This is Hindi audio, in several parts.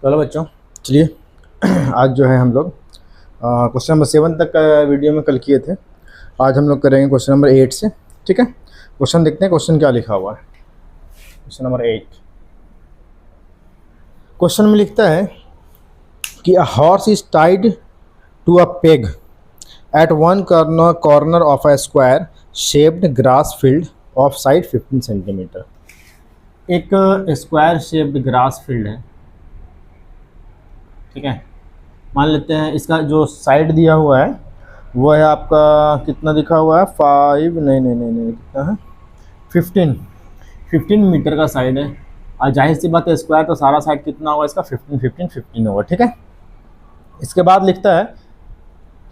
चलो बच्चों, चलिए आज जो है हम लोग क्वेश्चन नंबर 7 तक का वीडियो में कल किए थे। आज हम लोग करेंगे क्वेश्चन नंबर 8 से। ठीक है, क्वेश्चन देखते हैं क्वेश्चन क्या लिखा हुआ है। क्वेश्चन नंबर 8, क्वेश्चन में लिखता है कि a horse is tied to a peg at one corner of a square shaped grass field of side 15 centimetre. एक स्क्वायर शेप्ड ग्रास फील्ड है, ठीक है। मान लेते हैं इसका जो साइड दिया हुआ है वो है आपका, कितना दिखा हुआ है, 5 नहीं कितना है, 15 मीटर का साइड है। और जाहिर सी बात है स्क्वायर तो सारा साइड कितना होगा इसका, 15 होगा, ठीक है। इसके बाद लिखता है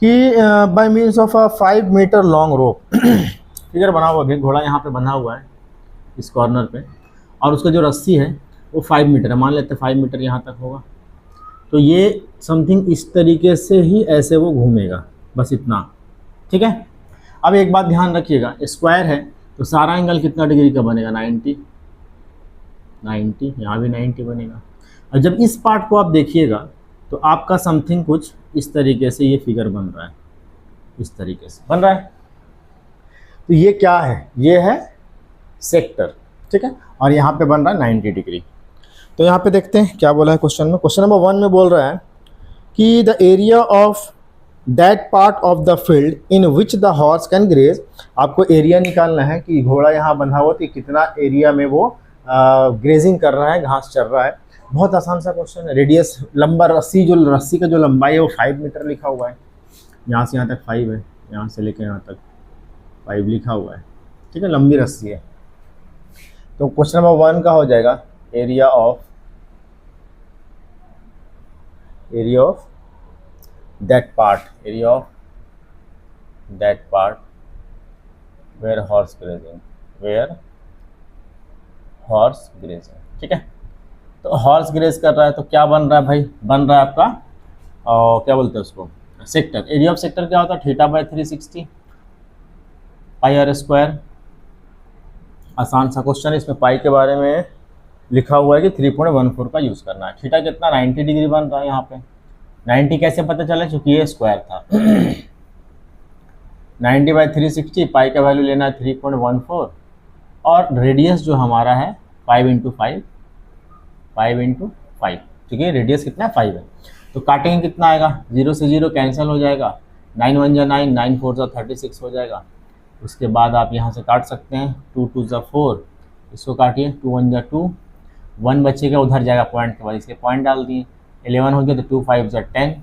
कि by means of a 5 metre long rope figure बना हुआ है, घोड़ा यहाँ पे बना हुआ है इस कॉर्नर पे, और उसका जो रस्सी है वो 5 मीटर है। मान लेते हैं 5 मीटर यहाँ तक होगा, तो ये समथिंग इस तरीके से ही ऐसे वो घूमेगा, बस इतना, ठीक है। अब एक बात ध्यान रखिएगा, स्क्वायर है तो सारा एंगल कितना डिग्री का बनेगा, 90, यहाँ भी 90 बनेगा। और जब इस पार्ट को आप देखिएगा तो आपका समथिंग कुछ इस तरीके से ये फिगर बन रहा है, इस तरीके से बन रहा है। तो ये क्या है, ये है सेक्टर, ठीक है। और यहाँ पे बन रहा है 90 डिग्री। तो यहाँ पे देखते हैं क्या बोला है क्वेश्चन में। क्वेश्चन नंबर 1 में बोल रहा है कि the area of that part of the field in which the horse can graze. आपको एरिया निकालना है कि घोड़ा यहाँ बंधा हुआ तो कितना एरिया में वो ग्रेजिंग कर रहा है, घास चर रहा है। बहुत आसान सा क्वेश्चन है। रेडियस, लंबा रस्सी, जो रस्सी का जो लंबाई है वो 5 मीटर लिखा हुआ है। यहाँ से यहाँ तक 5 है, यहाँ से लेकर यहाँ तक 5 लिखा हुआ है, ठीक है, लंबी रस्सी है। तो क्वेश्चन नंबर 1 का हो जाएगा area of that part where horse grazing, ठीक है। तो हॉर्स ग्रेज कर रहा है तो क्या बन रहा है भाई, बन रहा है आपका क्या बोलते हैं उसको, सेक्टर। एरिया ऑफ सेक्टर क्या होता है, θ/360 पाई आर स्क्वायर। आसान सा क्वेश्चन है, इसमें पाई के बारे में लिखा हुआ है कि 3.14 का यूज़ करना है। थीटा कितना, 90 डिग्री बन रहा है यहाँ पे। 90 कैसे पता चला, चूंकि ये स्क्वायर था 90/360, पाई का वैल्यू लेना है 3.14, और रेडियस जो हमारा है 5 × 5, ठीक है। रेडियस कितना है, 5 है। तो काटेंगे कितना आएगा, 0 से 0 कैंसिल हो जाएगा, 9 1 जा 9, 9 4 जा 36 हो जाएगा। उसके बाद आप यहाँ से काट सकते हैं, 2 2 जा 4, इसको काटिए, 2 1 जा 2, 1 बचेगा उधर जाएगा पॉइंट के बाद, इसके पॉइंट डाल दिए, 11 हो गया तो 2 5 जा 10,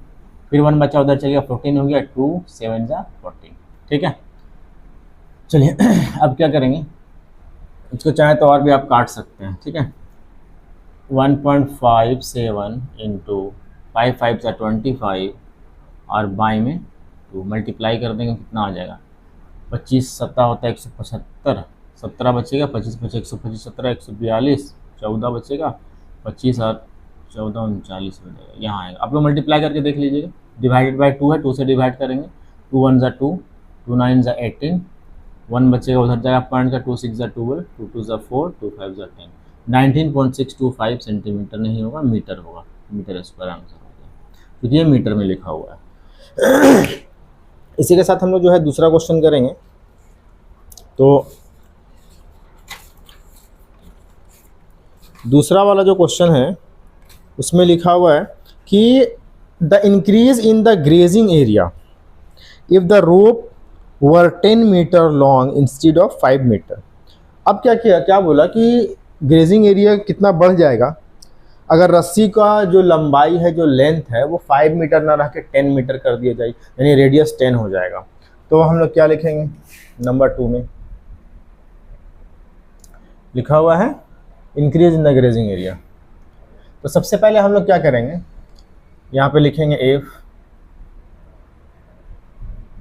फिर 1 बचा उधर चलेगा, 14 हो गया, 2 7 जा 14, ठीक है। चलिए अब क्या करेंगे, इसको चाहे तो और भी आप काट सकते हैं, ठीक है। 1.57 इंटू 5 5 जा 25, और बाई में 2 मल्टीप्लाई कर देंगे, कितना आ जाएगा, 25 7 होता है 175, 17 बचेगा, 25 बचे 125, 17 142, 14 बचेगा, 25 और 14 39 हो जाएगा, यहाँ आएगा। आप लोग मल्टीप्लाई करके देख लीजिएगा, डिवाइडेड बाय 2 है, 2 से डिवाइड करेंगे, 2 1 जा 2, 2 9 जा 18, 1 बचेगा उधर जाएगा पॉइंट का, 2 6 जा 12, 2 2 जा 4, 2 5 जा 10, 19.625 सेंटीमीटर नहीं होगा, मीटर होगा, मीटर स्क्वायर आंसर हो गया, क्योंकि ये मीटर में लिखा हुआ है। इसी के साथ हम लोग जो है दूसरा क्वेश्चन करेंगे। तो दूसरा वाला जो क्वेश्चन है उसमें लिखा हुआ है कि the increase in the grazing area if the rope were 10 metre long instead of 5 metre. अब क्या किया, क्या बोला कि ग्रेजिंग एरिया कितना बढ़ जाएगा अगर रस्सी का जो लंबाई है, जो लेंथ है, वो 5 मीटर ना रह के 10 मीटर कर दिया जाए, यानी रेडियस 10 हो जाएगा। तो हम लोग क्या लिखेंगे, नंबर 2 में लिखा हुआ है increase in the grazing area. तो सबसे पहले हम लोग क्या करेंगे, यहाँ पे लिखेंगे if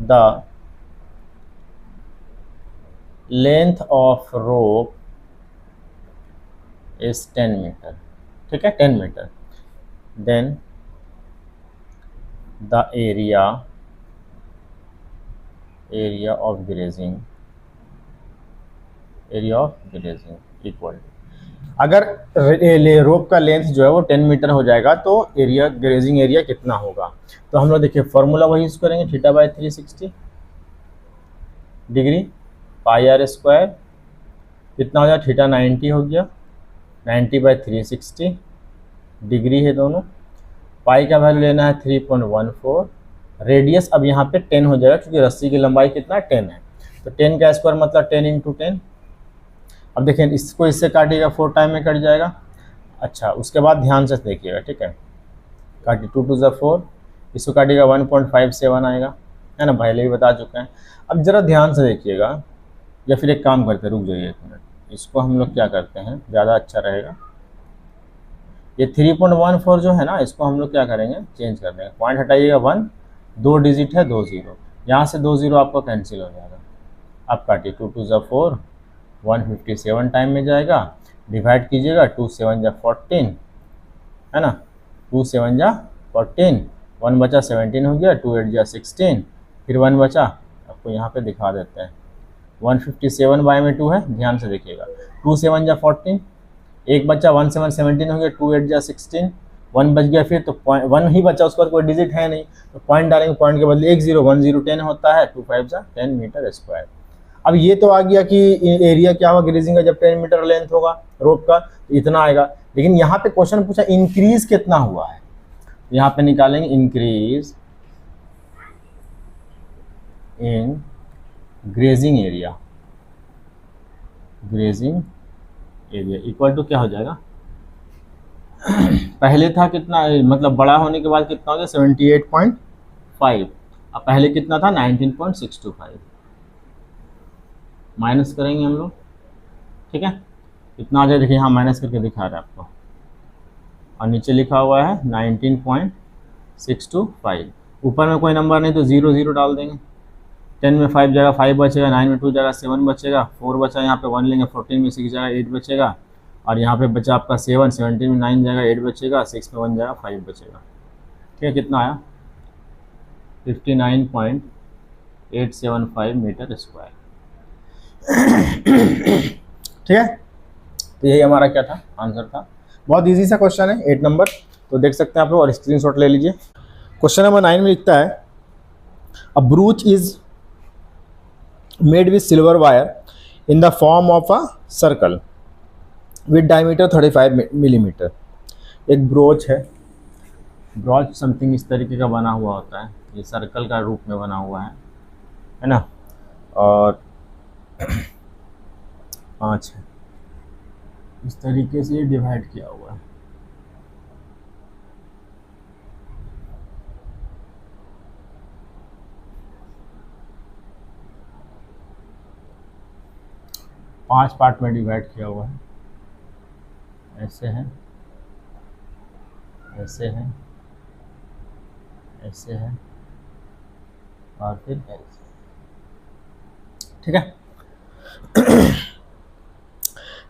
the length of rope is 10 metre, ठीक है, 10 metre, then the area of grazing equal. अगर रोप का लेंथ जो है वो 10 मीटर हो जाएगा तो एरिया, ग्रेजिंग एरिया कितना होगा। तो हम लोग देखिए फॉर्मूला वही यूज करेंगे, theta by 360 degree pi R square, कितना हो जाएगा, थीटा 90 हो गया, 90 बाय 360 डिग्री है दोनों। पाई का वैल्यू लेना है 3.14, रेडियस अब यहाँ पे 10 हो जाएगा क्योंकि रस्सी की लंबाई कितना 10 है, तो 10 का स्क्वायर मतलब 10 इंटू 10। अब देखिए इसको इससे काटिएगा 4 टाइम में कट जाएगा। अच्छा उसके बाद ध्यान से देखिएगा, ठीक है, काटी 2 2 ज़ा 4, इसको काटिएगा 1.57 आएगा, है ना, पहले भी बता चुके हैं। अब ज़रा ध्यान से देखिएगा, या फिर एक काम करते हैं, रुक जाइए 1 मिनट, इसको हम लोग क्या करते हैं, ज़्यादा अच्छा रहेगा, ये 3.14 जो है ना, इसको हम लोग क्या करेंगे, चेंज कर देंगे, पॉइंट हटाइएगा 1, 2 डिजिट है 2 0, यहाँ से 2 0 आपका कैंसिल हो जाएगा। अब काटिए 2 2 ज़ा 4, 157 टाइम में जाएगा, डिवाइड कीजिएगा 2 7 ज़ा 14, है ना, 2 7 ज़ा 14, 1 बचा 17 हो गया, 2 8 ज़ा 16, फिर 1 बचा, आपको यहाँ पे दिखा देते हैं, 157 बाई में 2 है, ध्यान से देखिएगा, 2 7 ज़ा 14, एक बच्चा 1 7 17 हो गया, 2 8 ज़ा 16, 1 बच गया, फिर तो 1 ही बचा, उसके बाद कोई डिजिट है नहीं, तो पॉइंट डालेंगे, पॉइंट के बदले 1 0, 1 0 10 होता है, 2 5 ज़ा 10 मीटर स्क्वायर। अब ये तो आ गया कि एरिया क्या होगा ग्रेजिंग का जब 10 मीटर लेंथ होगा रोप का, तो इतना आएगा। लेकिन यहाँ पे क्वेश्चन पूछा इंक्रीज कितना हुआ है, यहाँ पे निकालेंगे increase in grazing area, grazing area equal to क्या हो जाएगा, पहले था कितना, मतलब बड़ा होने के बाद कितना हो गया 78.5, अब पहले कितना था 19.625, माइनस करेंगे हम लोग, ठीक है, इतना आ जाए, देखिए यहाँ माइनस करके दिखा रहा है आपको, और नीचे लिखा हुआ है 19.625, ऊपर में कोई नंबर नहीं तो 0 0 डाल देंगे, 10 में 5 जाएगा 5 बचेगा, 9 में 2 जाएगा 7 बचेगा, 4 बचा, यहाँ पे 1 लेंगे, 14 में 6 जाएगा 8 बचेगा, और यहाँ पे बचा आपका 7, 17 में 9 जाएगा 8 बचेगा, 6 में 1 जाएगा 5 बचेगा, ठीक है, कितना आया 59.875 मीटर स्क्वायर, ठीक है। तो यही हमारा क्या था, आंसर था, बहुत इजी सा क्वेश्चन है 8 नंबर, तो देख सकते हैं आप लोग, और स्क्रीनशॉट ले लीजिए। क्वेश्चन नंबर 9 में लिखता है a brooch is made with silver wire in the form of a circle with diameter 35 millimetre. एक ब्रोच है, ब्रोच समथिंग इस तरीके का बना हुआ होता है, ये सर्कल का रूप में बना हुआ है ना, और 5 है, इस तरीके से ये डिवाइड किया हुआ है, पांच पार्ट में डिवाइड किया हुआ है, ऐसे है, ऐसे है, ऐसे है, और फिर ऐसे, ठीक है।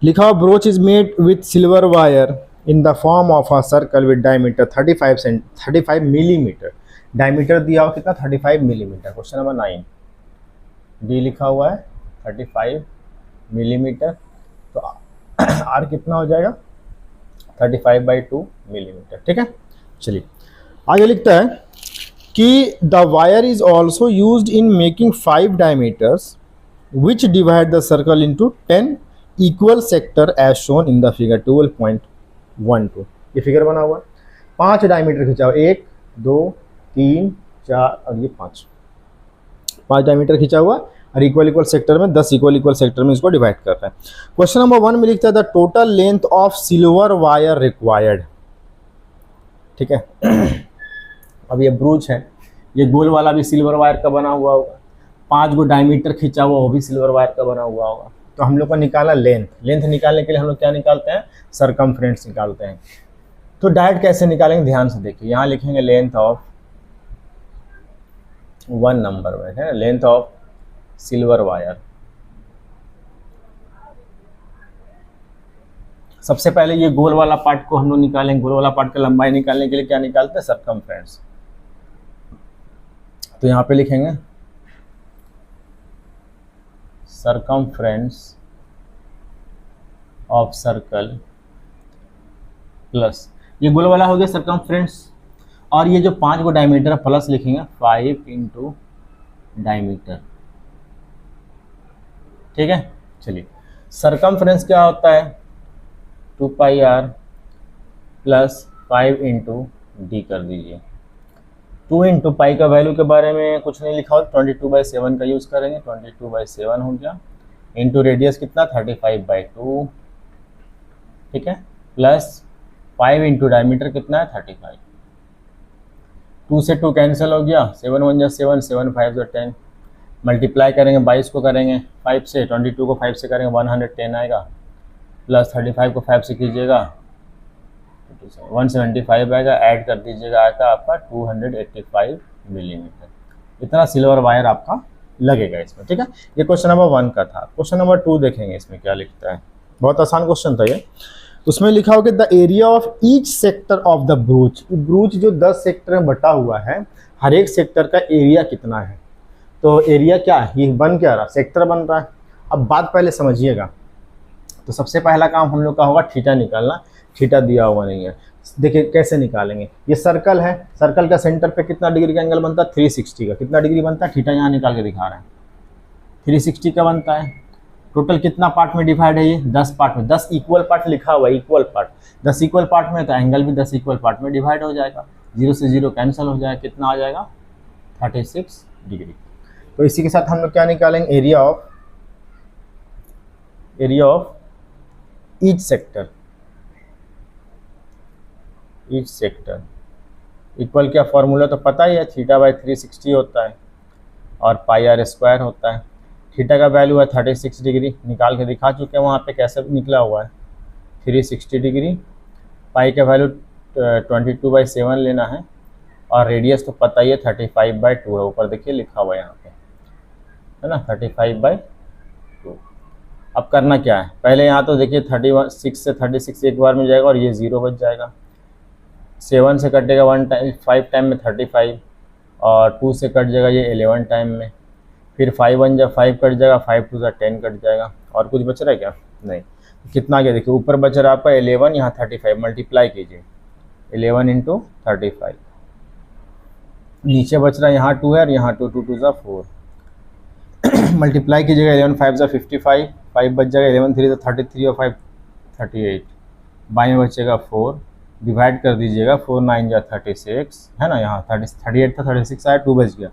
लिखा हुआ broach is made with silver wire in the form of a circle with diameter 35 millimetre, diameter दिया हुआ कितना 35 मिलीमीटर। क्वेश्चन नंबर 9 डी लिखा हुआ है 35 मिलीमीटर, तो आर कितना हो जाएगा 35/2 मिलीमीटर, ठीक है। चलिए आगे लिखता है कि the wire is also used in making 5 diameters which divide the circle into 10 equal sector as shown in the figure 12.12। ये फिगर बना हुआ है, 5 डायमीटर खिंचा हुआ, 1 2 3 4 और ये 5 डायमीटर खिंचा हुआ, और इक्वल सेक्टर में 10 इक्वल सेक्टर में इसको डिवाइड कर रहे हैं। क्वेश्चन नंबर 1 में लिखता है the total length of silver wire required, ठीक है। अब ये ब्रूच है, ये गोल वाला भी सिल्वर वायर का बना हुआ होगा, 5 गो डायमीटर खिंचा हुआ वो भी सिल्वर वायर का बना हुआ होगा, तो हम लोग को निकाला लेंथ, लेंथ निकालने के लिए हम लोग क्या निकालते हैं, सरकमफ्रेंस निकालते हैं। तो डायरेक्ट कैसे निकालेंगे, ध्यान से देखिए, यहाँ लिखेंगे लेंथ ऑफ 1 नंबर में है, लेंथ ऑफ सिल्वर वायर। सबसे पहले ये गोल वाला पार्ट को हम लोग निकालेंगे, गोल वाला पार्ट का लंबाई निकालने के लिए क्या निकालते हैं, सरकमफ्रेंस। तो यहाँ पे लिखेंगे सरकमफ्रेंस ऑफ सर्कल प्लस ये गोल वाला हो गया सरकमफ्रेंस, और ये जो 5 को डायमीटर प्लस लिखेंगे 5 इंटू डायमीटर। ठीक है, चलिए सरकमफ्रेंस क्या होता है 2 pi are plus 5 into D कर दीजिए। 2 इंटू पाई का वैल्यू के बारे में कुछ नहीं लिखा हो, 22/7 का यूज़ करेंगे, 22/7 हो गया, इंटू रेडियस कितना 35/2, ठीक है, प्लस 5 इंटू डायमीटर कितना है 35। 2 से 2 कैंसिल हो गया, 7 1 जा 7, 7 5 जा 10, मल्टीप्लाई करेंगे 22 को करेंगे 5 से, 22 को 5 से करेंगे 110 आएगा, प्लस 35 को 5 से कीजिएगा 175 आएगा, ऐड कर दीजिएगा, आएगा आपका 285 मिलीमीटर। इतना सिल्वर वायर आपका लगेगा इसमें। ठीक है, ये क्वेश्चन नंबर 1 का था। क्वेश्चन नंबर 2 देखेंगे इसमें क्या लिखता है, बहुत आसान क्वेश्चन था ये। उसमें लिखा हो कि the area of each sector of the ब्रूच, ब्रूच जो 10 सेक्टर में बटा हुआ है, हर एक सेक्टर का एरिया कितना है। तो एरिया क्या है, ये बन क्या रहा, सेक्टर बन रहा है। अब बात पहले समझिएगा, तो सबसे पहला काम हम लोग का होगा थीटा निकालना। थीटा दिया हुआ नहीं है, देखिए कैसे निकालेंगे। ये सर्कल है, सर्कल का सेंटर पे कितना डिग्री का एंगल बनता है 360 का, कितना डिग्री बनता है, थीटा यहाँ निकाल के दिखा रहे हैं 360 का बनता है। टोटल कितना पार्ट में डिवाइड है, ये 10 पार्ट में, 10 इक्वल पार्ट लिखा हुआ है, इक्वल पार्ट 10 इक्वल पार्ट में, तो एंगल भी 10 इक्वल पार्ट में डिवाइड हो जाएगा, 0 से 0 कैंसिल हो जाएगा, कितना आ जाएगा 36 डिग्री। तो इसी के साथ हम लोग क्या निकालेंगे, area of each sector equal क्या फॉर्मूला तो पता ही है, θ/360 होता है और πr² होता है। थीटा का वैल्यू है 36 डिग्री, निकाल के दिखा चुके हैं वहाँ पे कैसे निकला हुआ है 360 डिग्री। पाई का वैल्यू 22/7 लेना है, और रेडियस तो पता ही है 35/2 है, ऊपर देखिए लिखा हुआ है यहाँ पे, है ना 35/2। अब करना क्या है, पहले यहाँ तो देखिए 36 से 36 एक बार में जाएगा और ये 0 बच जाएगा, 7 से कटेगा 5 टाइम में 35, और 2 से कट जाएगा ये 11 टाइम में, फिर 5 1 जा 5 कट जाएगा, 5 2 जा 10 कट जाएगा, और कुछ बच रहा है क्या, नहीं। कितना क्या देखिए, ऊपर बच रहा है आपका 11, यहाँ 35, मल्टीप्लाई कीजिए 11 इंटू 35, नीचे बच रहा है यहाँ 2 है और यहाँ 2 2 2 जा 4, मल्टीप्लाई कीजिएगा 11 5 जा 55, 5 बच जाएगा, 11 3 जा 33 और 5 38, बाई में बचेगा 4, डिवाइड कर दीजिएगा 4 9 जा 36, है ना, यहाँ 38 था 36 आया, 2 बच गया,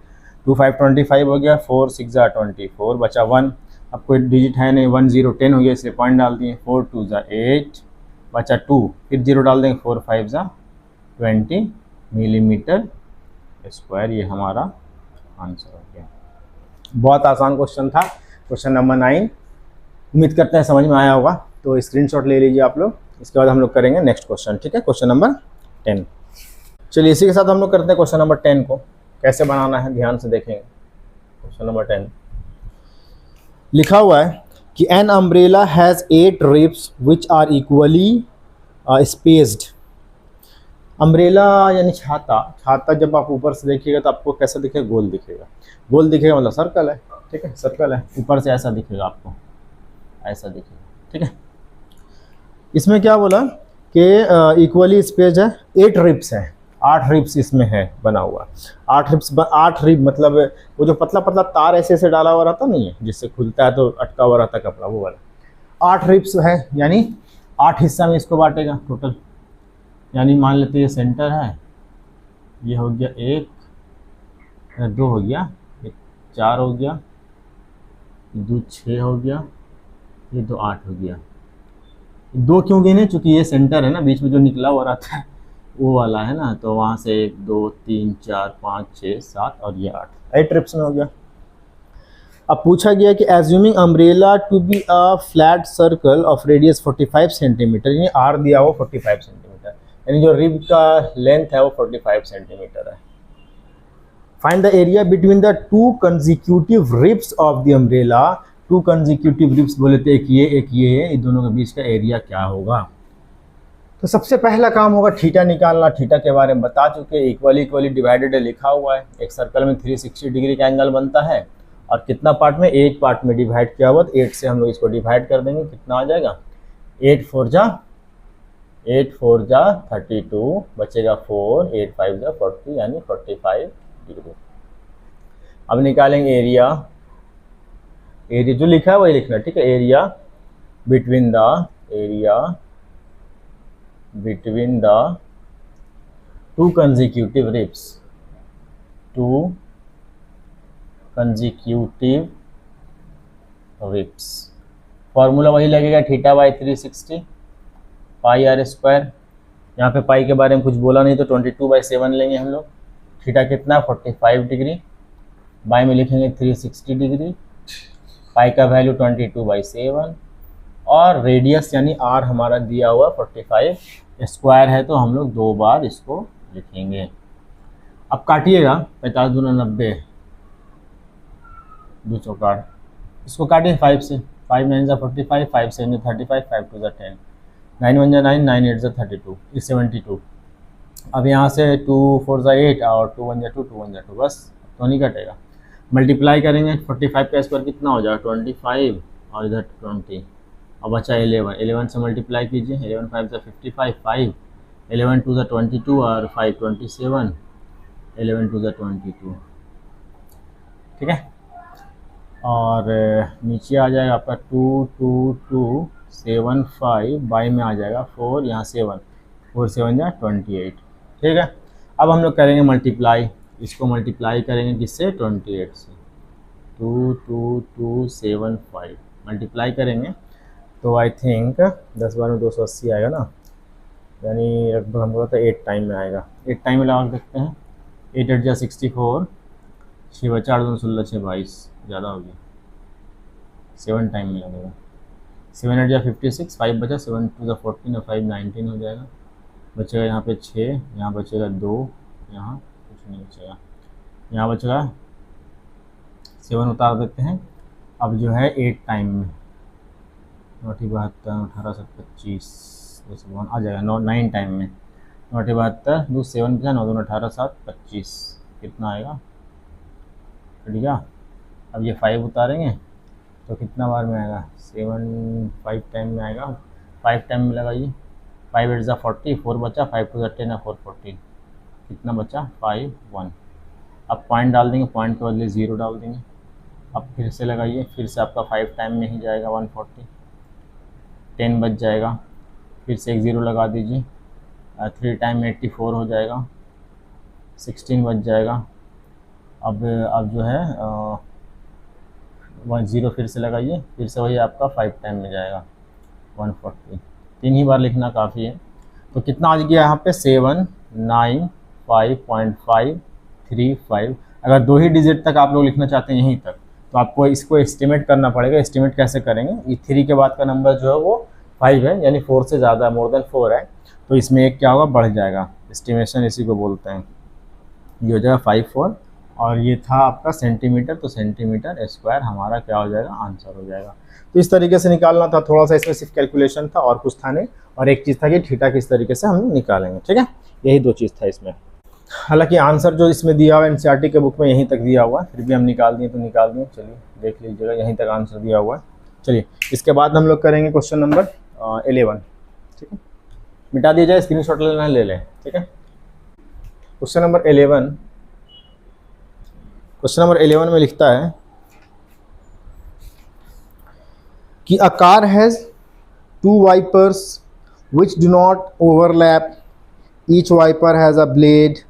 2 5 25 हो गया, 4 6 जा 24, बचा 1, अब कोई डिजिट है नहीं, 1 0 10 हो गया, इसलिए पॉइंट डाल दिए, 4 2 जा 8, बचा 2, फिर 0 डाल देंगे, 4 5 जा 20 मिलीमीटर स्क्वायर। ये हमारा आंसर हो गया। बहुत आसान क्वेश्चन था, क्वेश्चन नंबर 9। उम्मीद करते हैं समझ में आया होगा, तो स्क्रीनशॉट ले लीजिए आप लोग। इसके बाद हम लोग करेंगे नेक्स्ट क्वेश्चन, ठीक है, क्वेश्चन नंबर 10। चलिए इसी के साथ हम लोग करते हैं क्वेश्चन नंबर 10 को कैसे बनाना है, ध्यान से देखेंगे। क्वेश्चन नंबर 10 लिखा हुआ है कि an umbrella has 8 ribs which are equally spaced. Umbrella यानी छाता, छाता जब आप ऊपर से देखिएगा तो आपको कैसा दिखेगा, गोल दिखेगा, गोल दिखेगा मतलब सर्कल है, ठीक है, सर्कल है, ऊपर से ऐसा दिखेगा आपको, ऐसा दिखेगा, ठीक है। इसमें क्या बोला कि इक्वली स्पेस है, 8 रिब्स है, 8 रिब्स इसमें है बना हुआ, 8 रिब मतलब वो जो पतला पतला तार ऐसे ऐसे डाला हुआ रहता नहीं है, जिससे खुलता है तो अटका हुआ रहता कपड़ा, वो वाला 8 रिब्स है, यानी 8 हिस्सा में इसको बांटेगा टोटल। यानी मान लेते ये सेंटर है, ये हो गया 1 2 हो गया, 4 हो गया, 2 6 हो गया, ये 2 8 हो गया। 2 क्यों गिने, चूँकि ये सेंटर है ना, बीच में जो निकला हुआ रहता है वो वाला है ना, तो वहाँ से 1 2 3 4 5 6 7 और ये 8 ट्रिप्स में हो गया। अब पूछा गया कि assuming umbrella to be a flat circle of radius 45 centimetre, यानी आर दिया हुआ 45 सेंटीमीटर, यानी जो रिब का लेंथ है वो 45 सेंटीमीटर है। Find the area between the 2 consecutive ribs of the umbrella. 2 consecutive ribs बोले थे, एक ये है, इन दोनों के बीच का एरिया क्या होगा। तो सबसे पहला काम होगा थीटा निकालना। थीटा के बारे में बता चुके, इक्वली डिवाइडेड लिखा हुआ है, एक सर्कल में 360 डिग्री का एंगल बनता है, और कितना पार्ट में, 8 पार्ट में डिवाइड किया हुआ, तो 8 से हम लोग इसको डिवाइड कर देंगे, कितना आ जाएगा 8 4 जा 8 4 जा 32, बचेगा 4, 8 5 जा 40 यानी 45 डिग्री। अब निकालेंगे एरिया, एरिया जो लिखा है वही लिखना, ठीक है। Area between the two consecutive ribs, formula वही लगेगा theta by 360 pi R square. यहाँ पे पाई के बारे में कुछ बोला नहीं तो 22/7 लेंगे हम लोग। थीटा कितना 45 डिग्री, बाई में लिखेंगे 360 डिग्री, पाई का वैल्यू 22/7 और रेडियस यानी आर हमारा दिया हुआ 45 स्क्वायर है, तो हम लोग 2 बार इसको लिखेंगे। अब काटिएगा, 45 दूना 90, 2 चौकाट, इसको काटिए 5 से, 5 9 जा 45, 5 7 जा 35, 5 2 जा 10, 9 1 जा 9, 9 8 जा 32, इस 72। अब यहाँ से 2 4 जा 8 और 2 1 जा 2, 2 1 जा 2, बस तो नहीं कटेगा। मल्टीप्लाई करेंगे, 45 का स्क्वायर कितना हो जाएगा 25 और इधर 20, और बचा 11 से मल्टीप्लाई कीजिए, 11 5 जा 55, 5 11 2 जा 22 और 5 27, 11 2 जा 22, ठीक है। और नीचे आ जाएगा आपका 2 2 2 7 5, बाई में आ जाएगा 4, यहाँ 7, 4 7 जा 28, ठीक है। अब हम लोग करेंगे मल्टीप्लाई, इसको मल्टीप्लाई करेंगे किससे 28 से, 2 2 2 7 5 मल्टीप्लाई करेंगे तो आई थिंक 10 12 में 280 आएगा ना, यानी लगभग हम बोला था 8 टाइम में आएगा। 8 टाइम में लगा सकते हैं, 8 8 जा 64, 6 बचा 8 2 16 6 22, ज़्यादा हो गया, 7 टाइम में लगेगा। 7 8 जा 56, 5 बचा, 7 2 जा 14 और 5 19 हो जाएगा। बचेगा यहाँ पे 6, यहाँ बचेगा 2, यहाँ कुछ नहीं बचेगा, यहाँ बचेगा 7 उतार देते हैं। अब जो है 8 टाइम में 9 72 18 7 25 2 आ जाएगा, 9 टाइम में 9 72 2 7 बचा, 9 2 18 7 25, कितना आएगा, ठीक है। अब ये 5 उतारेंगे तो कितना बार में आएगा, 7 5 टाइम में आएगा, 5 टाइम में लगाइए, 5 8 जा 40, 4 बचा, 5 2 जा 10 और 4 14, कितना बचा 5 1। अब पॉइंट डाल देंगे, पॉइंट के बदले 0 डाल देंगे। अब फिर से लगाइए, फिर से आपका 5 टाइम में ही जाएगा 140, 10 बच जाएगा, फिर से एक 0 लगा दीजिए, 3 टाइम 84 हो जाएगा, 16 बच जाएगा। अब जो है 0 फिर से लगाइए, फिर से वही आपका 5 टाइम में जाएगा 140, 3 ही बार लिखना काफ़ी है। तो कितना आ गया यहाँ पे 795.535। अगर 2 ही डिजिट तक आप लोग लिखना चाहते हैं यहीं तक, तो आपको इसको एस्टिमेट करना पड़ेगा। एस्टिमेट कैसे करेंगे, ये 3 के बाद का नंबर जो है वो 5 है, यानी 4 से ज़्यादा, मोर देन 4 है, तो इसमें एक क्या होगा बढ़ जाएगा, एस्टिमेशन इसी को बोलते हैं। ये हो जाएगा 5 4 और ये था आपका सेंटीमीटर, तो सेंटीमीटर स्क्वायर हमारा क्या हो जाएगा, आंसर हो जाएगा। तो इस तरीके से निकालना था, थोड़ा सा इसमें सिर्फ कैलकुलेशन था और कुछ था नहीं, और एक चीज़ था कि थीटा किस तरीके से हम निकालेंगे, ठीक है। यही 2 चीज़ था इसमें। हालांकि आंसर जो इसमें दिया हुआ है एनसीईआरटी के बुक में यहीं तक दिया हुआ है, फिर भी हम निकाल दिए तो निकाल दिए। चलिए देख लीजिएगा, यहीं तक आंसर दिया हुआ है। चलिए इसके बाद हम लोग करेंगे क्वेश्चन नंबर 11, ठीक है। मिटा दिया जाए, स्क्रीनशॉट लेना है ले लें, ठीक है। क्वेश्चन नंबर 11 में लिखता है कि a car has 2 wipers which do not overlap. Each wiper has a blade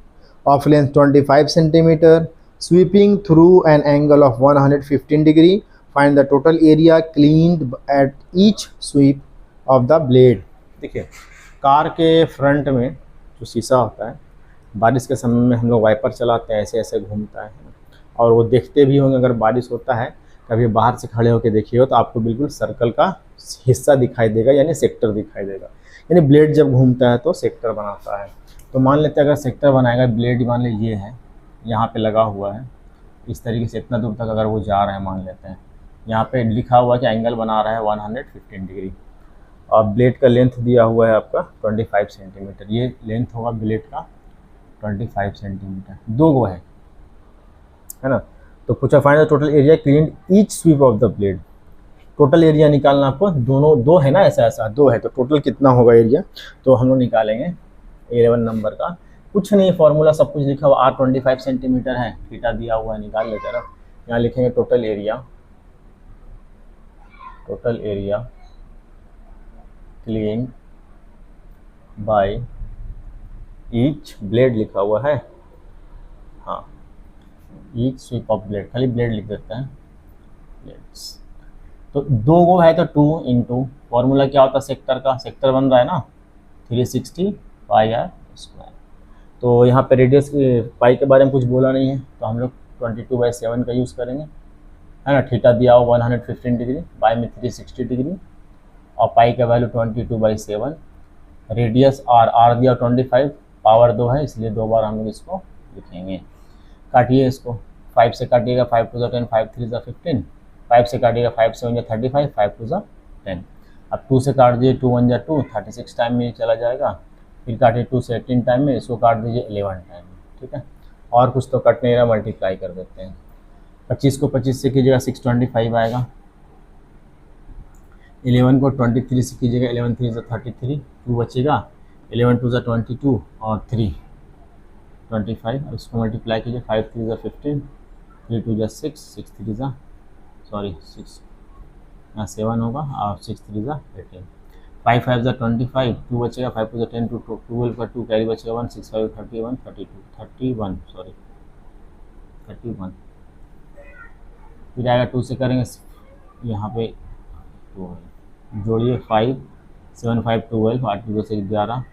of length 25 centimeter sweeping through an angle of 115 degree. Find the total area cleaned at each sweep of the blade. देखिए कार के फ्रंट में जो शीशा होता है, बारिश के समय में हम लोग वाइपर चलाते हैं, ऐसे ऐसे घूमता है, और वो देखते भी होंगे अगर बारिश होता है, कभी बाहर से खड़े होकर देखिए हो तो आपको बिल्कुल सर्कल का हिस्सा दिखाई देगा, यानी सेक्टर दिखाई देगा। यानी ब्लेड जब घूमता है तो सेक्टर बनाता है। तो मान लेते हैं अगर सेक्टर बनाएगा, ब्लेड मान लीजिए है यहाँ पे लगा हुआ है, इस तरीके से इतना दूर तक अगर वो जा रहा है, मान लेते हैं यहाँ पे लिखा हुआ है कि एंगल बना रहा है 115 डिग्री, और ब्लेड का लेंथ दिया हुआ है आपका 25 सेंटीमीटर। ये लेंथ होगा ब्लेड का 25 सेंटीमीटर, 2 गो है ना। तो पूछा find the total area cleaned each sweep of the blade. Total area निकालना आपको, दोनों दो है ना, ऐसा ऐसा दो है, तो टोटल कितना होगा एरिया, तो हम लोग निकालेंगे 11 नंबर का। कुछ नहीं, फॉर्मूला सब कुछ लिखा हुआ, R 25 सेंटीमीटर है, थीटा दिया हुआ है, निकाल लेते हैं। यहाँ लिखेंगे total area clean by each blade लिखा हुआ है, हाँ ईच स्वीप ऑफ ब्लेड, खाली ब्लेड लिख देते हैं, ब्लेड्स। तो दो गो है तो 2 इंटू फॉर्मूला क्या होता है सेक्टर का, सेक्टर बन रहा है ना 360 पाई आर स्क्वायर। तो यहाँ पे रेडियस पाई के बारे में कुछ बोला नहीं है, तो हम लोग 22/7 का यूज़ करेंगे, है ना। थीटा दिया हुआ 115 डिग्री, बाई में 360 डिग्री, और पाई का वैल्यू 22/7, रेडियस आर दिया 25, पावर 2 है इसलिए 2 बार हम लोग इसको लिखेंगे। काटिए इसको, 5 से काटिएगा, 5 2 10, 5 3 15, 5 से काटिएगा, 5 7 35, 5 2 10। अब 2 से काट दीजिए, 2 1 2, 36 टाइम में ये चला जाएगा। फिर काटिए 2 से 18 टाइम में, इसको काट दीजिए 11 टाइम में, ठीक है। और कुछ तो कट नहीं रहा, मल्टीप्लाई कर देते हैं। 25 को 25 से कीजिएगा 625 आएगा, 11 को 23 से कीजिएगा, 11 3 से 33, 2 बचेगा, 11 2 से 22 और 3 25, इसको मल्टीप्लाई कीजिए, 5 3 से 15, 3 2 जा 6, 6 3 जा 6 यहाँ 7 होगा, और 6 3 जा 18, 5 5 जा 25, 2 बचेगा, 5 2 जा 10, 2 12 का 2 कैरी बचेगा 1, 6 5 31 31, फिर आएगा 2 से करेंगे, यहाँ पे 2 है, जोड़िए 5 7 5 12, 8 2 से 11,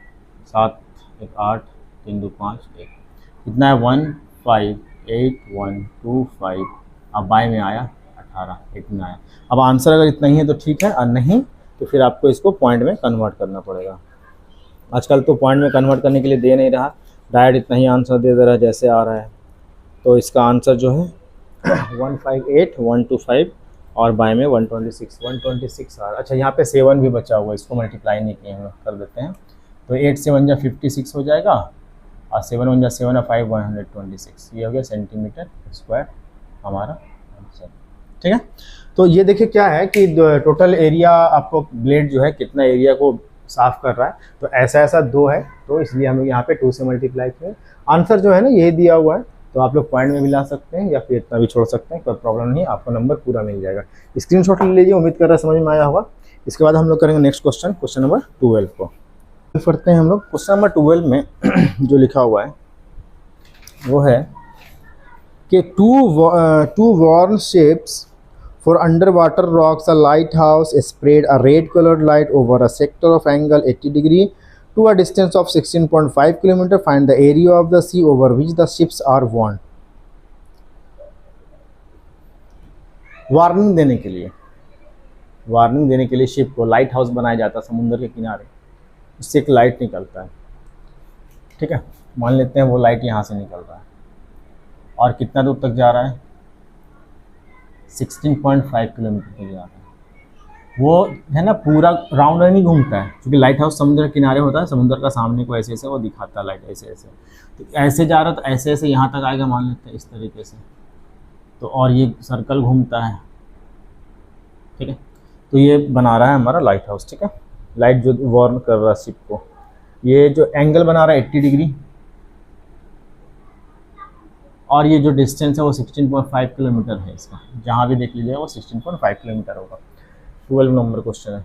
7 1 8, 3 2 5 1, कितना है 1 5 8 1 2 5, अब बाय में आया 18, इतना आया। अब आंसर अगर इतना ही है तो ठीक है, और नहीं तो फिर आपको इसको पॉइंट में कन्वर्ट करना पड़ेगा। आजकल तो पॉइंट में कन्वर्ट करने के लिए दे नहीं रहा, डायरेक्ट इतना ही आंसर दे दे रहा है जैसे आ रहा है। तो इसका आंसर जो है 158125, और बाय में 126 आ रहा। अच्छा, यहाँ पे 7 भी बचा हुआ है, इसको मल्टीप्लाई नहीं किए हम, कर देते हैं। तो 8 से 1 जा 56 हो जाएगा, और 7 1 जा 7 और 5 126, ये हो गया सेंटीमीटर स्क्वायर हमारा आंसर, ठीक है। तो ये देखिए क्या है कि टोटल एरिया आपको ब्लेड जो है कितना एरिया को साफ कर रहा है, तो ऐसा ऐसा 2 है, तो इसलिए हम लोग यहाँ पे 2 से मल्टीप्लाई किए। आंसर जो है ना यही दिया हुआ है, तो आप लोग पॉइंट में भी ला सकते हैं या फिर इतना भी छोड़ सकते हैं, कोई प्रॉब्लम नहीं, आपको नंबर पूरा मिल जाएगा। स्क्रीनशॉट ले लीजिए, उम्मीद कर रहा है समझ में आया होगा। इसके बाद हम लोग करेंगे नेक्स्ट क्वेश्चन नंबर 12 को करते हैं हम लोग। क्वेश्चन नंबर 12 में जो लिखा हुआ है वो है कि to warn ships for underwater rocks, a lighthouse spread a red colored light over a sector of angle 80 degree to a distance of 16.5 km. Find the area of the sea over which the ships are warned. Warning देने के लिए शिप को लाइट हाउस बनाया जाता है समुद्र के किनारे, उससे एक लाइट निकलता है, ठीक है। मान लेते हैं वो लाइट यहाँ से निकल रहा है, और कितना दूर तक जा रहा है, 16.5 किलोमीटर तक जा रहा है। वो है ना पूरा राउंड नहीं घूमता है, क्योंकि लाइट हाउस समुद्र के किनारे होता है, समुद्र का सामने को ऐसे ऐसे वो दिखाता है लाइट, ऐसे ऐसे, तो ऐसे जा रहा है, तो ऐसे ऐसे यहाँ तक आएगा, मान लेते हैं इस तरीके से, तो और ये सर्कल घूमता है, ठीक है। तो ये बना रहा है हमारा लाइट हाउस, ठीक है। लाइट जो वार्न कर रहा है शिप को, ये जो एंगल बना रहा है 80 डिग्री, और ये जो डिस्टेंस है वो 16.5 किलोमीटर है इसका, जहाँ भी देख लीजिए वो 16.5 किलोमीटर होगा। 12 नंबर क्वेश्चन है,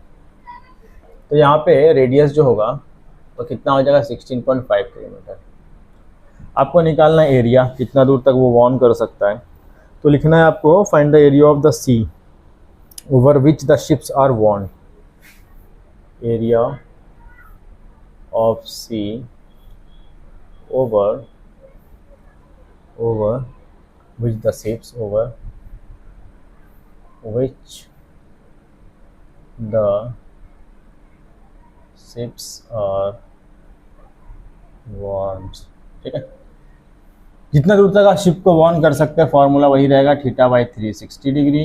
तो यहाँ पे रेडियस जो होगा तो कितना हो जाएगा 16.5 किलोमीटर। आपको निकालना है एरिया, कितना दूर तक वो वार्न कर सकता है, तो लिखना है आपको find the area of the sea over which the ships are warn, area of sea over which the ships over which the ships are warned, ठीक है। जितना दूर तक आप शिप को वार्न कर सकते हैं, फॉर्मूला वही रहेगा, थीटा बाई 360 डिग्री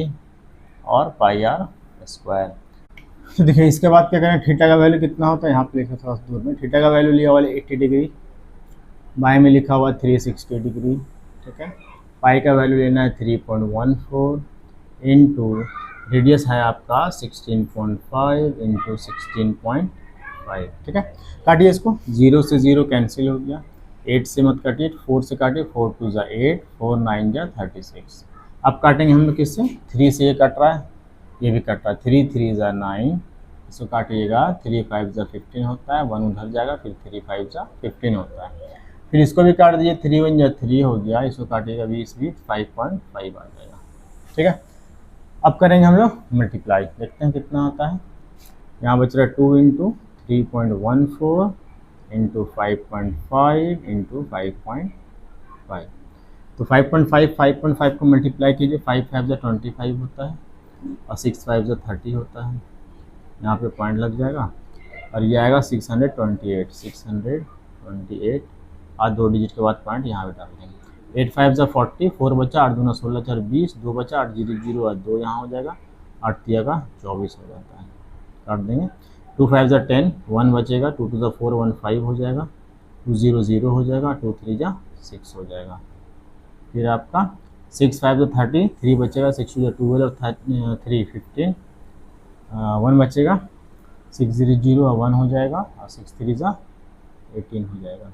और पाई आर स्क्वायर। तो देखिए इसके बाद क्या करें, थीटा का वैल्यू कितना होता है, यहाँ पे लिखा थोड़ा सा दूर में, थीटा का वैल्यू लिया हुआ 80 डिग्री, बाई में लिखा हुआ 360 डिग्री, ठीक है। पाई का वैल्यू लेना है 3.14 इंटू रेडियस है आपका 16.5 इंटू 16.5, ठीक है। काटिए इसको, 0 से 0 कैंसिल हो गया, 8 से मत काटिए, 4 से काटिए, 4 2 ज़ा 8, 4 9 जा 36। अब काटेंगे हम लोग किससे, 3 से ये कट रहा है, ये भी कट रहा है, 3 3 ज़ा 9, इसको काटिएगा, 3 5 ज़ा 15 होता है, 1 उधर जाएगा, फिर 3 5 ज़ा 15 होता है, फिर इसको भी काट दीजिए, 3 1 ज़ा 3 हो गया, इसको काटिएगा 20 20 5.5 आ जाएगा, ठीक है। अब करेंगे हम लोग मल्टीप्लाई, देखते हैं कितना आता है। यहाँ बच रहा है 2 इंटू 3.14 इंटू 5.5 इंटू 5.5, तो 5.5 को मल्टीप्लाई कीजिए, 5 5 ज़ा 25 होता है और 6 5 ज़ा 30 होता है, यहाँ पे पॉइंट लग जाएगा और ये आएगा 628 और 2 डिजिट के बाद पॉइंट यहाँ पे डाल देंगे। 8 5 ज़ा 40, 4 बचा, 8 दूना 16 4 20, 2 बचा, 8 0 0 और 2 यहाँ हो जाएगा, 8 3 का 24 हो जाता है, काट देंगे। 2 5 ज़ा 10, 1 बचेगा, 2 2 ज़ा 4 1 5 हो जाएगा, 2 0 0 हो जाएगा, 2 3 ज़ा 6 हो जाएगा, फिर आपका 6 5 ज़ा 30, 3 बचेगा, 6 2 ज़ा 12 और 3 15, 1 बचेगा, 6 0 0 और 1 हो जाएगा और 6 3 ज़ा 18 हो जाएगा,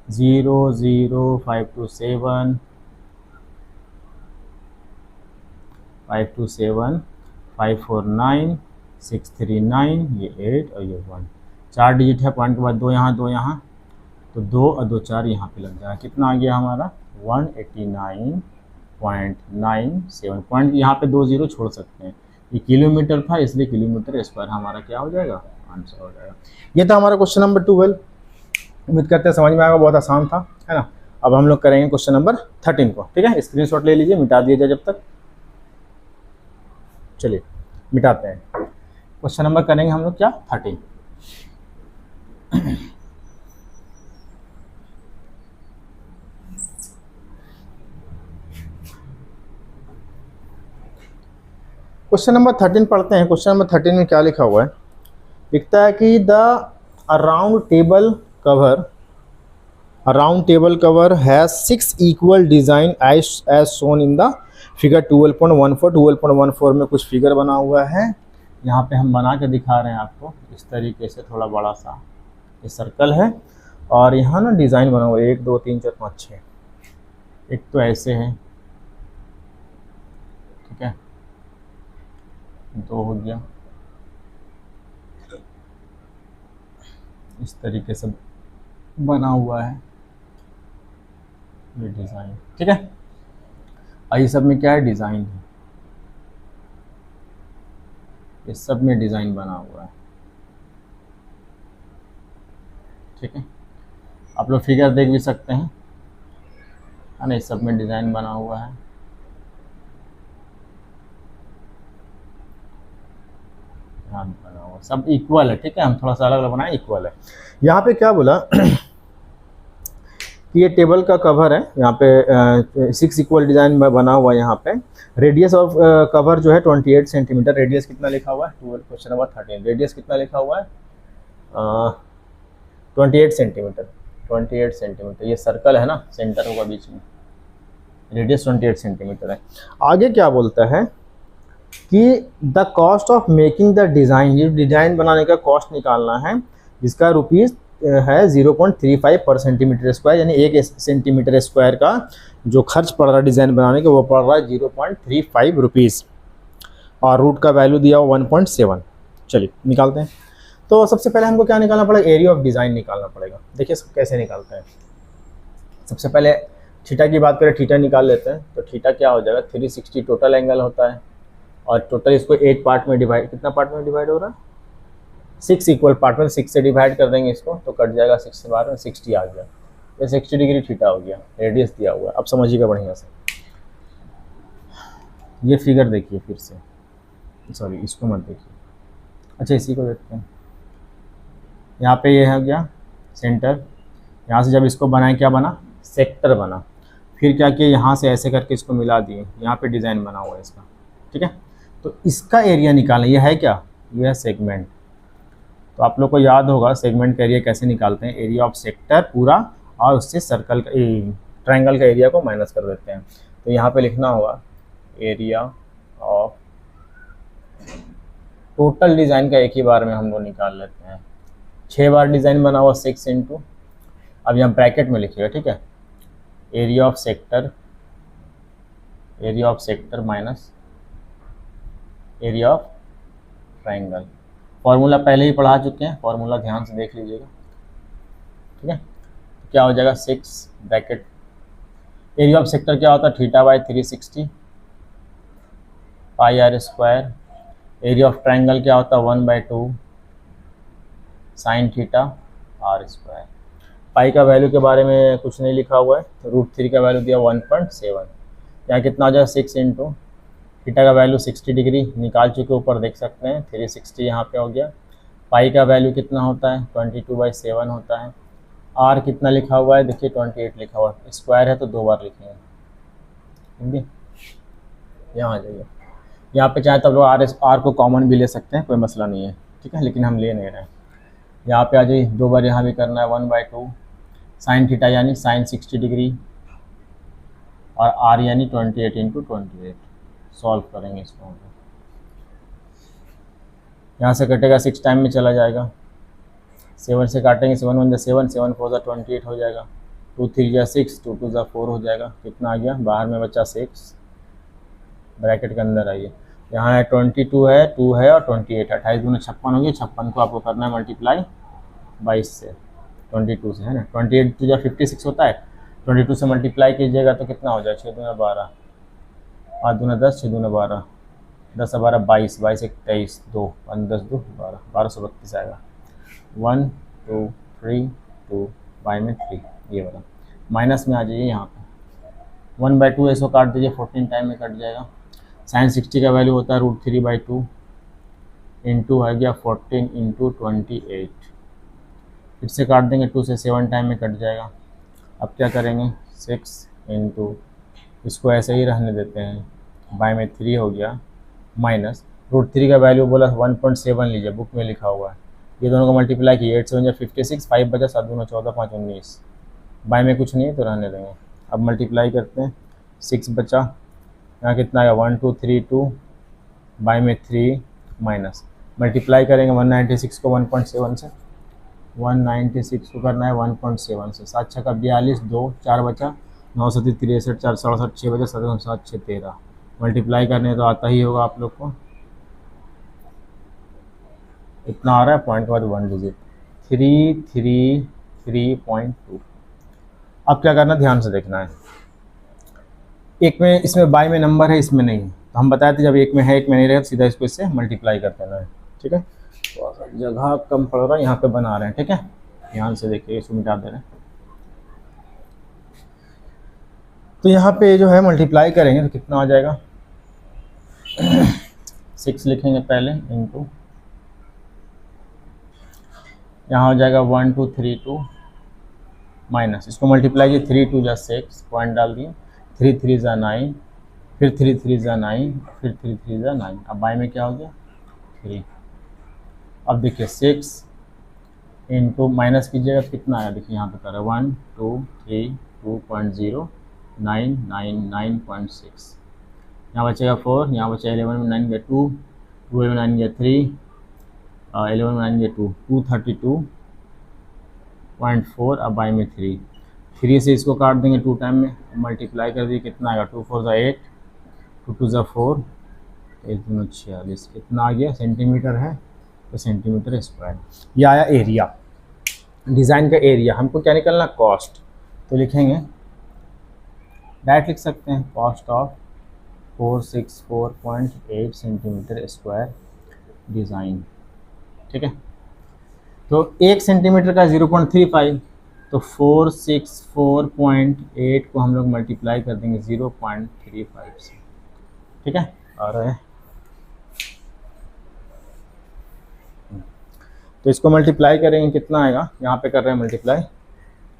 0 0 5 2 7 5 2 7 5 4 9 6 3 9, ये 8 और ये 1, 4 डिजिट है, पॉइंट के बाद 2 यहाँ 2 यहाँ, तो 2 और 2 4 यहाँ पे लग जाएगा, कितना आ गया हमारा 189.97 पॉइंट, यहाँ पे 2 0 छोड़ सकते हैं, ये किलोमीटर था इसलिए किलोमीटर स्क्वायर हमारा क्या हो जाएगा, आंसर हो जाएगा। ये था हमारा क्वेश्चन नंबर 12, उम्मीद करते हैं समझ में आएगा, बहुत आसान था, है ना। अब हम लोग करेंगे क्वेश्चन नंबर 13 को, ठीक है। स्क्रीनशॉट ले लीजिए, मिटा दीजिए जब तक, चलिए मिटाते हैं। क्वेश्चन नंबर करेंगे हम लोग क्या, 13। क्वेश्चन नंबर 13 पढ़ते हैं। क्वेश्चन नंबर 13 में क्या लिखा हुआ है, लिखता है कि the round table cover has 6 equal design as shown in the figure 12.14 में कुछ फिगर बना हुआ है, यहाँ पे हम बना के दिखा रहे हैं आपको इस तरीके से, थोड़ा बड़ा सा ये सर्कल है और यहाँ ना डिज़ाइन बना हुआ है 1 2 3 4 5 6, एक तो ऐसे है, ठीक है, 2 हो गया, इस तरीके से बना हुआ है ये डिज़ाइन, ठीक है। और ये सब में क्या है, डिज़ाइन है, इस सब में डिज़ाइन बना हुआ है, ठीक है। आप लोग फिगर देख भी सकते हैं, है ना, इस सब में डिज़ाइन बना हुआ है, बना हुआ सब इक्वल है, ठीक है। हम थोड़ा सा अलग अलग बनाए, इक्वल है। यहाँ पे क्या बोला कि ये टेबल का कवर है, यहाँ पे 6 इक्वल डिज़ाइन बना हुआ है। यहाँ पे रेडियस ऑफ कवर जो है 28 सेंटीमीटर, रेडियस कितना लिखा हुआ है, 12 क्वेश्चन नंबर 13, रेडियस कितना लिखा हुआ है 28 सेंटीमीटर, 28 सेंटीमीटर, ये सर्कल है ना, सेंटर होगा बीच में, रेडियस 28 सेंटीमीटर है। आगे क्या बोलता है कि the cost of making the design, ये डिज़ाइन बनाने का कॉस्ट निकालना है, जिसका रुपीज़ है 0.35 पर सेंटीमीटर स्क्वायर, यानी 1 सेंटीमीटर स्क्वायर का जो खर्च पड़ रहा है डिज़ाइन बनाने के, वो पड़ रहा है 0.35 रुपीज़, और रूट का वैल्यू दिया हुआ 1.7। चलिए निकालते हैं। तो सबसे पहले हमको क्या निकालना पड़ेगा, एरिया ऑफ डिज़ाइन निकालना पड़ेगा। देखिए कैसे निकालते हैं। सबसे पहले थीटा की बात करें, थीटा निकाल लेते हैं। तो थीटा क्या हो जाएगा, 360 टोटल एंगल होता है, और टोटल इसको 8 पार्ट में डिवाइड, कितना पार्ट में डिवाइड हो रहा है, 6 इक्वल पार्ट में, 6 से डिवाइड कर देंगे इसको, तो कट जाएगा 6 से बाहर में, 60 आ गया, ये 60 डिग्री थीटा हो गया, रेडियस दिया हुआ है। अब समझिएगा बढ़िया से, ये फिगर देखिए फिर से, सॉरी इसको मत देखिए, अच्छा इसी को देखते हैं। यहाँ पे ये हो गया सेंटर, यहाँ से जब इसको बनाए क्या बना, सेक्टर बना, फिर क्या किया, यहाँ से ऐसे करके इसको मिला दिए, यहाँ पे डिज़ाइन बना हुआ है इसका, ठीक है। तो इसका एरिया निकालना, ये है क्या, ये है सेगमेंट। तो आप लोग को याद होगा सेगमेंट का एरिया कैसे निकालते हैं, एरिया ऑफ सेक्टर पूरा और उससे सर्कल का ट्रायंगल का एरिया को माइनस कर देते हैं। तो यहाँ पे लिखना होगा एरिया ऑफ टोटल डिज़ाइन का एक ही बार में हम लोग निकाल लेते हैं। 6 बार डिज़ाइन बना हुआ 6 इंटू, अब यहाँ ब्रैकेट में लिखिएगा, ठीक है, area of sector minus area of triangle. Formula पहले ही पढ़ा चुके हैं, फॉर्मूला ध्यान से देख लीजिएगा, ठीक है। क्या हो जाएगा 6 ब्रैकेट, एरिया ऑफ सेक्टर क्या होता है theta by 360 pi R square, area of triangle क्या होता है 1/2 sine theta R square. Pi का वैल्यू के बारे में कुछ नहीं लिखा हुआ है, तो √3 का वैल्यू दिया 1.7, यहाँ कितना हो जाएगा 6 इंटू थीटा का वैल्यू 60 डिग्री निकाल चुके ऊपर देख सकते हैं, 360 यहाँ पे हो गया। पाई का वैल्यू कितना होता है 22/7 होता है। आर कितना लिखा हुआ है देखिए 28 लिखा हुआ है, स्क्वायर है तो 2 बार लिखेंगे, ठीक है। यहाँ आ जाइए, यहाँ पे चाहे तो लोग आर को कॉमन भी ले सकते हैं, कोई मसला नहीं है, ठीक है, लेकिन हम ले नहीं रहे हैं। यहाँ पे आ जाइए, 2 बार यहाँ भी करना है 1/2 साइन थीटा यानी साइन 60 डिग्री और आर यानी 28 इंटू 28। सॉल्व करेंगे इसको हम लोग, यहाँ से कटेगा 6 टाइम में चला जाएगा, 7 से काटेंगे 7 1 7 7 4 28 हो जाएगा, 2 3 6 2 2 4 हो जाएगा, कितना आ गया बाहर में बचा 6, ब्रैकेट के अंदर आइए, यहाँ है 22 है 2 है और 28 है, 28 दूनी 56 होगी, 56 को आपको करना है मल्टीप्लाई 22 से, 22 से है ना, 28 तो जब 56 होता है, 22 से मल्टीप्लाई कीजिएगा तो कितना हो जाएगा 6 दूना 12, 5 दूना 10, 6 दूना 12, 10 से 12 22, 22 1 23, 2 5 10 2 12, 1232 आएगा। 1 2 3 2 बाई में 3, ये वाला माइनस में आ जाइए, यहाँ पे 1/2 इसको काट दीजिए, 14 टाइम में कट जाएगा। साइन 60 का वैल्यू होता है √3/2 इंटू आ गया 14 इंटू 28, फिर से काट देंगे, 2 से 7 टाइम में कट जाएगा। अब क्या करेंगे 6 इंटू, इसको ऐसे ही रहने देते हैं, बाई में 3 हो गया, माइनस √3 का वैल्यू बोला 1.7 लीजिए, बुक में लिखा हुआ है, ये दोनों को मल्टीप्लाई किए, 8 7 56, 5 बचा 7 दूना 14 5 19, बाई में कुछ नहीं है तो रहने देंगे। अब मल्टीप्लाई करते हैं, 6 बचा, यहाँ कितना आएगा 1 2 3 2, बाई में 3 माइनस, मल्टीप्लाई करेंगे 196 को 1.7 से, 196 को करना है 1.7 से, 7 6 का 42, 2 4 बचा, 9 7 63 4 67 6 बचा, 7 7 6 13, मल्टीप्लाई करने तो आता ही होगा आप लोग को, इतना आ रहा है, पॉइंट के बाद 1 डिजिट 333.2। अब क्या करना ध्यान से देखना है, एक में इसमें बाई में नंबर है, इसमें नहीं है, तो हम बताए थे जब एक में है एक में नहीं रहेगा सीधा इसको इससे मल्टीप्लाई कर देना है, ठीक है। तो जगह कम पड़ रहा है, यहाँ पे बना रहे हैं, ठीक है, ध्यान से देखिए, इसको मिटा दे रहे हैं। तो यहाँ पे जो है मल्टीप्लाई करेंगे तो कितना आ जाएगा 6 लिखेंगे पहले इंटू, यहाँ हो जाएगा 1 2 3 2 माइनस, इसको मल्टीप्लाई किए 3 2 6 पॉइंट डाल दिए, 3 3 9, फिर 3 3 9, फिर 3 3 9, अब बाई में क्या हो गया 3। अब देखिए 6 इंटू माइनस कीजिएगा तो कितना आया, देखिए यहाँ पे कर रहा है 1 2 3 2.0 9 9 9.6, यहाँ बचेगा 4, यहाँ बचा 11 में 9 गया 2, 12 में 9 गया 3, 11 में 9 गया 2, 232.4, अब बाई में 3 से इसको काट देंगे 2 टाइम में, मल्टीप्लाई कर दिए कितना आएगा 2 4 8, 2 2 4, 1 2 46, कितना आ गया सेंटीमीटर है तो सेंटीमीटर स्क्वायर। ये आया एरिया, डिज़ाइन का एरिया। हमको क्या निकलना कॉस्ट, तो लिखेंगे डायरेक्ट लिख सकते हैं cost of 464.8 centimetre square design, ठीक है। तो 1 सेंटीमीटर का 0.35, तो 464.8 को हम लोग मल्टीप्लाई कर देंगे 0.35 से, ठीक है। और तो इसको मल्टीप्लाई करेंगे कितना आएगा, यहाँ पे कर रहे हैं मल्टीप्लाई,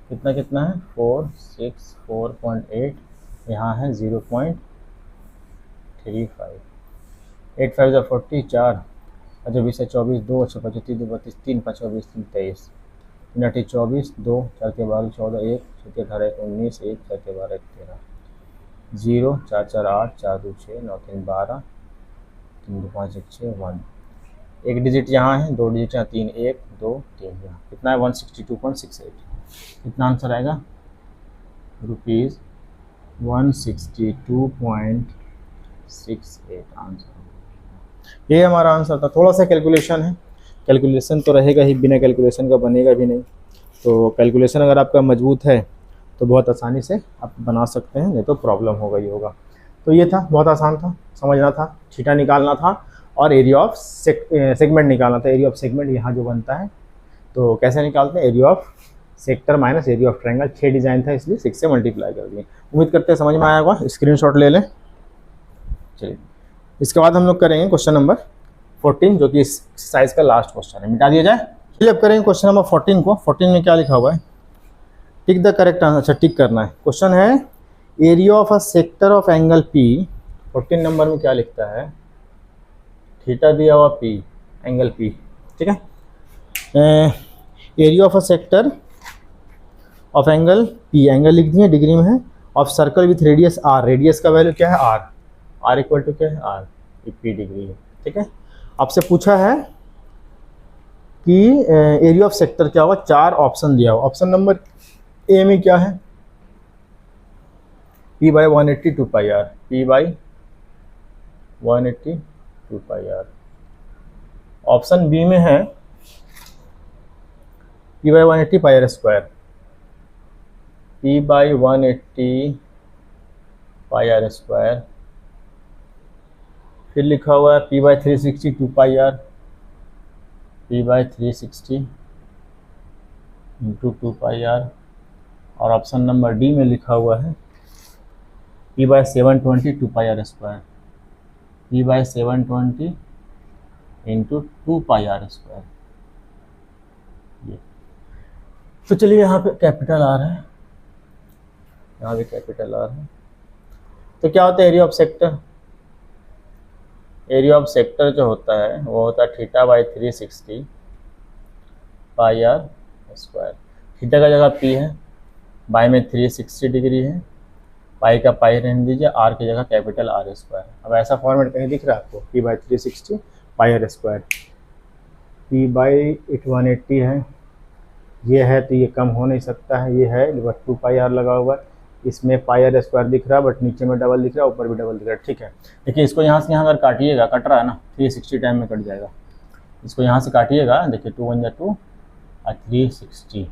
कितना कितना है 464.8, यहाँ है 0.35, 8 5 40, 4 अच्छा 20 24, 2 अच्छा 25 2 32, 3 5 24 3 23, 3 8 24, 2 4 के 12 14, 1 6 के 18 19, 1 4 के 12 13, 0 4 4 8 4 2 6 9 3 12, 3 2 5 1 6 1, एक डिजिट यहाँ है, 2 डिजिट यहाँ, 3, 1 2 3 यहाँ, कितना है 162.68। कितना आंसर आएगा, ₹162.68 आंसर। ये हमारा आंसर था। थोड़ा सा कैलकुलेशन है, कैलकुलेशन तो रहेगा ही, बिना कैलकुलेशन का बनेगा भी नहीं। तो कैलकुलेशन अगर आपका मजबूत है तो बहुत आसानी से आप बना सकते हैं, नहीं तो प्रॉब्लम होगा ही होगा। तो ये था, बहुत आसान था, समझना था, थीटा निकालना था और एरिया ऑफ सेगमेंट निकालना था। एरिया ऑफ सेगमेंट यहाँ जो बनता है, तो कैसे निकालते हैं, area of sector minus area of triangle. 6 design था इसलिए 6 से मल्टीप्लाई कर दिए। उम्मीद करते हैं समझ में आया होगा, स्क्रीनशॉट ले लें। चलिए, इसके बाद हम लोग करेंगे क्वेश्चन नंबर 14, जो कि इस एक्सरसाइज का लास्ट क्वेश्चन है। मिटा दिया जाए। चलिए अब करेंगे क्वेश्चन नंबर 14 को। 14 में क्या लिखा हुआ है, टिक द करेक्ट आंसर। अच्छा, टिक करना है। क्वेश्चन है area of a sector of angle P. 14 number में क्या लिखता है, थीटा दिया हुआ पी, एंगल पी, ठीक है। Area of a sector of angle P, angle लिख दिए, डिग्री में है, of circle with radius R. Radius का वैल्यू क्या है, आर। आर इक्वल टू क्या है, आर, पी डिग्री है, ठीक है। आपसे पूछा है कि एरिया ऑफ सेक्टर क्या होगा, 4 ऑप्शन दिया हुआ। ऑप्शन नंबर ए में क्या है, P by 180 2 pi R, P by 180 2 pi R. Option B में है P by 180 pi R square, P by 180 pi R square. फिर लिखा हुआ है P by 360 2 pi R, P by 360 into 2 pi R. और ऑप्शन नंबर डी में लिखा हुआ है P by 720 2 pi R square, P by 720 into 2 pi R square. ये तो चलिए, यहाँ पे कैपिटल आर है, यहाँ भी कैपिटल आर है। तो क्या होता है area of sector, area of sector जो होता है वो होता है theta by 360 pi R square. थीटा का जगह पी है, बाई में 360 डिग्री है, पाई का पाई रहने दीजिए, आर की जगह कैपिटल आर स्क्वायर। अब ऐसा फॉर्मेट कहीं दिख रहा है आपको, P by 360 pi R square. P by 180 है, ये है तो ये कम हो नहीं सकता है, ये है बट 2 पाई आर लगा हुआ है। इसमें पाई आर स्क्वायर दिख रहा है बट नीचे में डबल दिख रहा है, ऊपर भी डबल दिख रहा है, ठीक है। देखिए इसको यहाँ से यहाँ अगर काटिएगा, कट रहा है ना, 360 टाइम में कट जाएगा। इसको यहाँ से काटिएगा, देखिए 2 1 2 और 360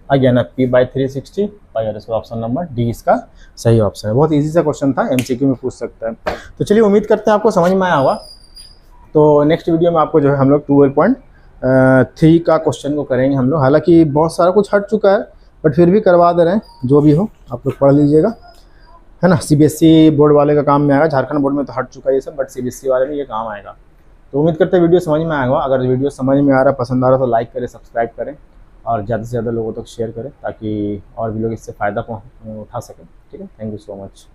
आ गया ना, P by 360 pi R square. Option number D इसका सही ऑप्शन है। बहुत इजी सा क्वेश्चन था, MCQ में पूछ सकता है। तो चलिए, उम्मीद करते हैं आपको समझ में आया होगा। तो नेक्स्ट वीडियो में आपको जो है हम लोग 12.3 का क्वेश्चन को करेंगे हम लोग। हालांकि बहुत सारा कुछ हट चुका है बट फिर भी करवा दे रहे हैं, जो भी हो आप लोग पढ़ लीजिएगा, है ना। CBSE बोर्ड वाले का काम में आएगा, झारखंड बोर्ड में तो हट चुका है ये सब, बट CBSE वाले में ये काम आएगा। तो उम्मीद करते हैं वीडियो समझ में आएगा। अगर वीडियो समझ में आ रहा, पसंद आ रहा तो लाइक करें, सब्सक्राइब करें और ज़्यादा से ज़्यादा लोगों तक शेयर करें, ताकि और भी लोग इससे फ़ायदा उठा सकें, ठीक है। Thank you so much.